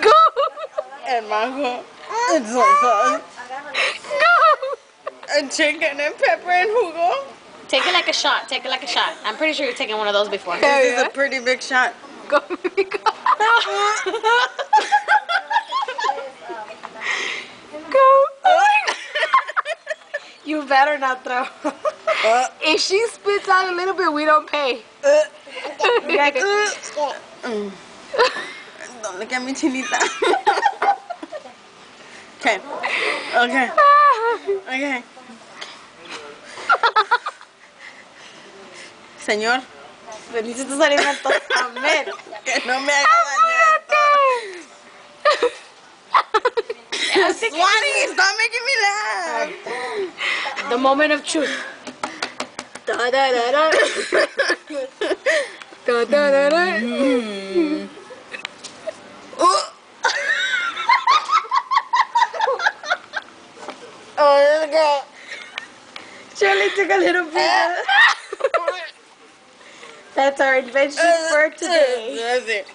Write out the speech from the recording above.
Go. and mango and soy sauce. Go. And chicken and pepper and jugo. Take it like a shot. Take it like a shot. I'm pretty sure you've taken one of those before. This is a pretty big shot. Go, baby, go. Go. You better not throw. If she spits out a little bit, we don't pay. Don't look at me, Chinita. Okay. Okay. Okay. Señor, bendice tus alimentos. Amén. Que no me haga daño esto. Swati, stop making me laugh. The moment of truth. Da da da da. Da da da da. Oh, let's go. Shirley took a little bit. That's our invention for today. That's it.